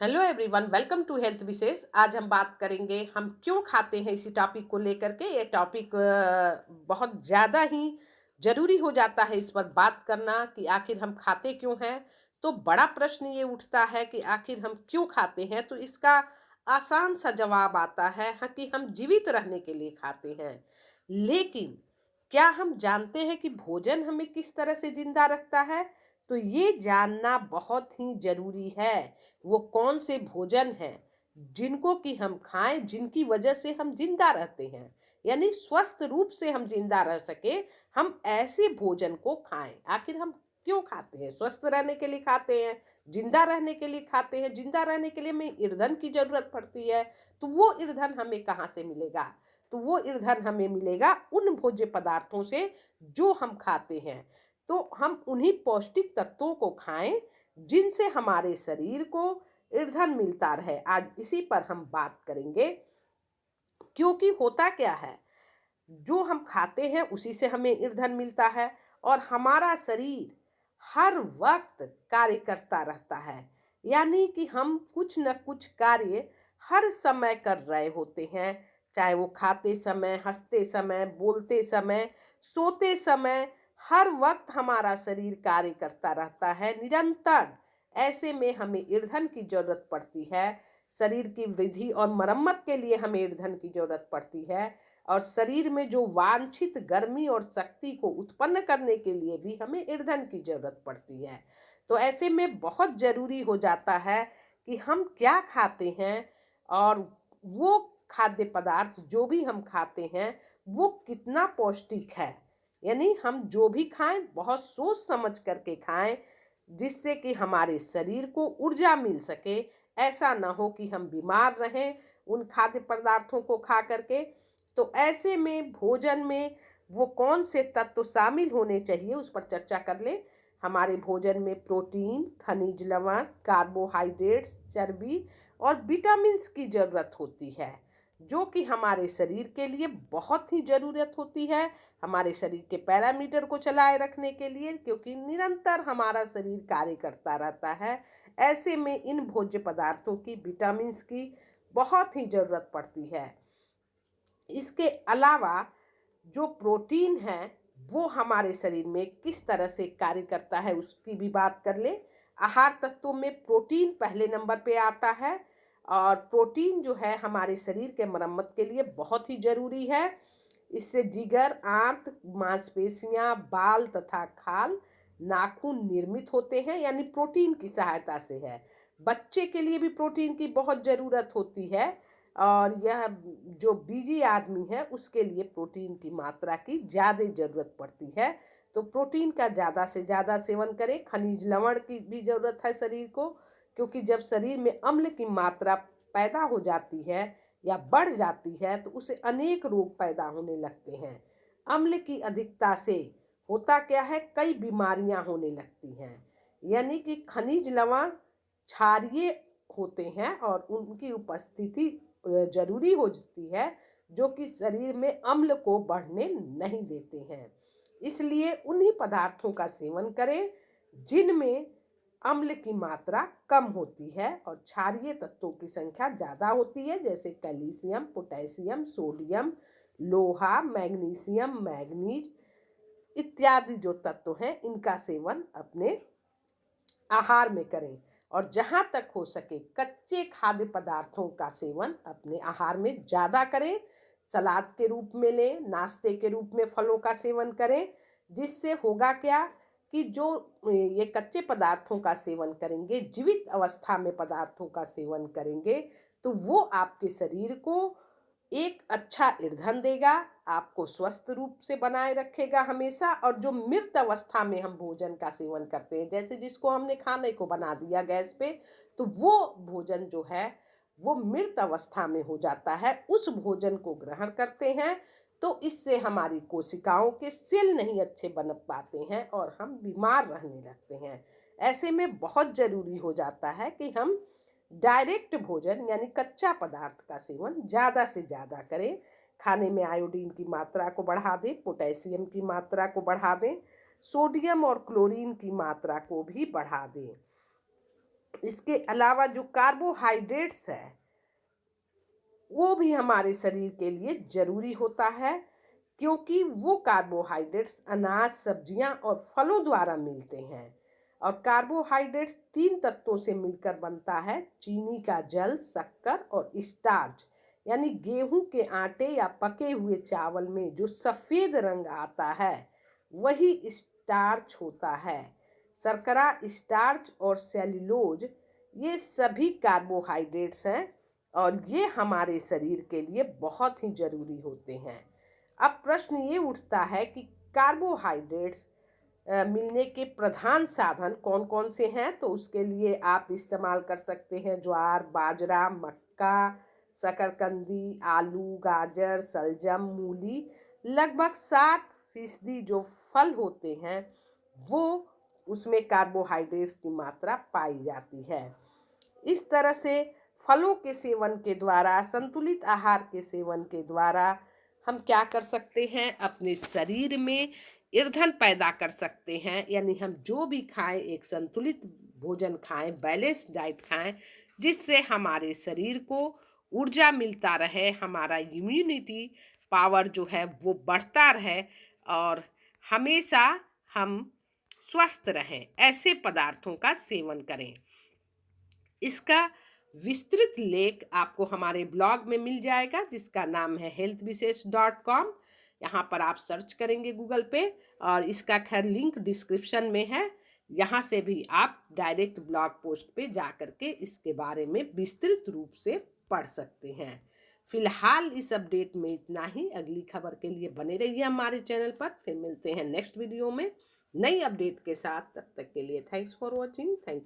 Hello everyone, welcome to health विशेष। आज हम बात करेंगे हम क्यों खाते हैं। इसी टॉपिक को लेकर के ये टॉपिक बहुत ज़्यादा ही ज़रूरी हो जाता है इस पर बात करना कि आखिर हम खाते क्यों हैं। तो बड़ा प्रश्न ये उठता है कि आखिर हम क्यों खाते हैं। तो इसका आसान सा जवाब आता है कि हम जीवित रहने के लिए खाते हैं। लेकिन क्या हम जानते हैं कि भोजन हमें किस तरह से जिंदा रखता है? तो ये जानना बहुत ही ज़रूरी है। वो कौन से भोजन हैं जिनको कि हम खाएं, जिनकी वजह से हम जिंदा रहते हैं, यानी स्वस्थ रूप से हम जिंदा रह सके। हम ऐसे भोजन को खाएं। आखिर हम क्यों खाते हैं? स्वस्थ रहने के लिए खाते हैं, जिंदा रहने के लिए खाते हैं। जिंदा रहने के लिए हमें ईंधन की जरूरत पड़ती है। तो वो ईंधन हमें कहाँ से मिलेगा? तो वो ईंधन हमें मिलेगा उन भोज्य पदार्थों से जो हम खाते हैं। तो हम उन्हीं पौष्टिक तत्वों को खाएं जिनसे हमारे शरीर को ईंधन मिलता रहे। आज इसी पर हम बात करेंगे। क्योंकि होता क्या है, जो हम खाते हैं उसी से हमें ईंधन मिलता है और हमारा शरीर हर वक्त कार्य करता रहता है। यानी कि हम कुछ न कुछ कार्य हर समय कर रहे होते हैं। चाहे वो खाते समय, हंसते समय, बोलते समय, सोते समय, हर वक्त हमारा शरीर कार्य करता रहता है निरंतर। ऐसे में हमें ईंधन की जरूरत पड़ती है। शरीर की वृद्धि और मरम्मत के लिए हमें ईंधन की जरूरत पड़ती है। और शरीर में जो वांछित गर्मी और शक्ति को उत्पन्न करने के लिए भी हमें ईंधन की जरूरत पड़ती है। तो ऐसे में बहुत जरूरी हो जाता है कि हम क्या खाते हैं और वो खाद्य पदार्थ जो भी हम खाते हैं वो कितना पौष्टिक है। यानी हम जो भी खाएं बहुत सोच समझ करके खाएं, जिससे कि हमारे शरीर को ऊर्जा मिल सके। ऐसा ना हो कि हम बीमार रहें उन खाद्य पदार्थों को खा करके। तो ऐसे में भोजन में वो कौन से तत्व शामिल होने चाहिए उस पर चर्चा कर लें। हमारे भोजन में प्रोटीन, खनिज लवण, कार्बोहाइड्रेट्स, चर्बी और विटामिन्स की ज़रूरत होती है, जो कि हमारे शरीर के लिए बहुत ही ज़रूरत होती है। हमारे शरीर के पैरामीटर को चलाए रखने के लिए, क्योंकि निरंतर हमारा शरीर कार्य करता रहता है। ऐसे में इन भोज्य पदार्थों की, विटामिन्स की बहुत ही ज़रूरत पड़ती है। इसके अलावा जो प्रोटीन है वो हमारे शरीर में किस तरह से कार्य करता है उसकी भी बात कर ले। आहार तत्वों में प्रोटीन पहले नंबर पे आता है। और प्रोटीन जो है हमारे शरीर के मरम्मत के लिए बहुत ही जरूरी है। इससे जिगर, आंत, मांसपेशियां, बाल तथा खाल, नाखून निर्मित होते हैं, यानी प्रोटीन की सहायता से है। बच्चे के लिए भी प्रोटीन की बहुत ज़रूरत होती है। और यह जो बीजी आदमी है उसके लिए प्रोटीन की मात्रा की ज़्यादा ज़रूरत पड़ती है। तो प्रोटीन का ज़्यादा से ज़्यादा सेवन करें। खनिज लवण की भी ज़रूरत है शरीर को, क्योंकि जब शरीर में अम्ल की मात्रा पैदा हो जाती है या बढ़ जाती है तो उसे अनेक रोग पैदा होने लगते हैं। अम्ल की अधिकता से होता क्या है, कई बीमारियां होने लगती हैं। यानी कि खनिज लवण क्षारीय होते हैं और उनकी उपस्थिति जरूरी हो जाती है, जो कि शरीर में अम्ल को बढ़ने नहीं देते हैं। इसलिए उन्हीं पदार्थों का सेवन करें जिनमें अम्ल की मात्रा कम होती है और क्षारीय तत्वों की संख्या ज़्यादा होती है, जैसे कैल्शियम, पोटेशियम, सोडियम, लोहा, मैग्नीशियम, मैग्नीज इत्यादि जो तत्व हैं इनका सेवन अपने आहार में करें। और जहाँ तक हो सके कच्चे खाद्य पदार्थों का सेवन अपने आहार में ज़्यादा करें। सलाद के रूप में लें, नाश्ते के रूप में फलों का सेवन करें। जिससे होगा क्या कि जो ये कच्चे पदार्थों का सेवन करेंगे, जीवित अवस्था में पदार्थों का सेवन करेंगे, तो वो आपके शरीर को एक अच्छा ईंधन देगा, आपको स्वस्थ रूप से बनाए रखेगा हमेशा। और जो मृत अवस्था में हम भोजन का सेवन करते हैं, जैसे जिसको हमने खाने को बना दिया गैस पे, तो वो भोजन जो है वो मृत अवस्था में हो जाता है। उस भोजन को ग्रहण करते हैं तो इससे हमारी कोशिकाओं के सेल नहीं अच्छे बन पाते हैं और हम बीमार रहने लगते हैं। ऐसे में बहुत ज़रूरी हो जाता है कि हम डायरेक्ट भोजन यानी कच्चा पदार्थ का सेवन ज़्यादा से ज़्यादा करें। खाने में आयोडीन की मात्रा को बढ़ा दें, पोटेशियम की मात्रा को बढ़ा दें, सोडियम और क्लोरीन की मात्रा को भी बढ़ा दें। इसके अलावा जो कार्बोहाइड्रेट्स है वो भी हमारे शरीर के लिए जरूरी होता है, क्योंकि वो कार्बोहाइड्रेट्स अनाज, सब्जियां और फलों द्वारा मिलते हैं। और कार्बोहाइड्रेट्स 3 तत्वों से मिलकर बनता है: चीनी का जल, शक्कर और स्टार्च। यानी गेहूं के आटे या पके हुए चावल में जो सफेद रंग आता है वही स्टार्च होता है। शर्करा, स्टार्च और सेल्यूलोज ये सभी कार्बोहाइड्रेट्स हैं और ये हमारे शरीर के लिए बहुत ही जरूरी होते हैं। अब प्रश्न ये उठता है कि कार्बोहाइड्रेट्स मिलने के प्रधान साधन कौन कौन से हैं। तो उसके लिए आप इस्तेमाल कर सकते हैं ज्वार, बाजरा, मक्का, शकरकंदी, आलू, गाजर, सलजम, मूली। लगभग 60% जो फल होते हैं वो उसमें कार्बोहाइड्रेट्स की मात्रा पाई जाती है। इस तरह से फलों के सेवन के द्वारा, संतुलित आहार के सेवन के द्वारा हम क्या कर सकते हैं, अपने शरीर में ईंधन पैदा कर सकते हैं। यानी हम जो भी खाएं एक संतुलित भोजन खाएं, बैलेंस डाइट खाएं, जिससे हमारे शरीर को ऊर्जा मिलता रहे, हमारा इम्यूनिटी पावर जो है वो बढ़ता रहे और हमेशा हम स्वस्थ रहें। ऐसे पदार्थों का सेवन करें। इसका विस्तृत लेख आपको हमारे ब्लॉग में मिल जाएगा, जिसका नाम है healthvises.com। यहाँ पर आप सर्च करेंगे गूगल पे और इसका खैर लिंक डिस्क्रिप्शन में है। यहाँ से भी आप डायरेक्ट ब्लॉग पोस्ट पे जा करके इसके बारे में विस्तृत रूप से पढ़ सकते हैं। फिलहाल इस अपडेट में इतना ही। अगली खबर के लिए बने रहिए हमारे चैनल पर। फिर मिलते हैं नेक्स्ट वीडियो में नई अपडेट के साथ। तब तक के लिए थैंक्स फॉर वॉचिंग। थैंक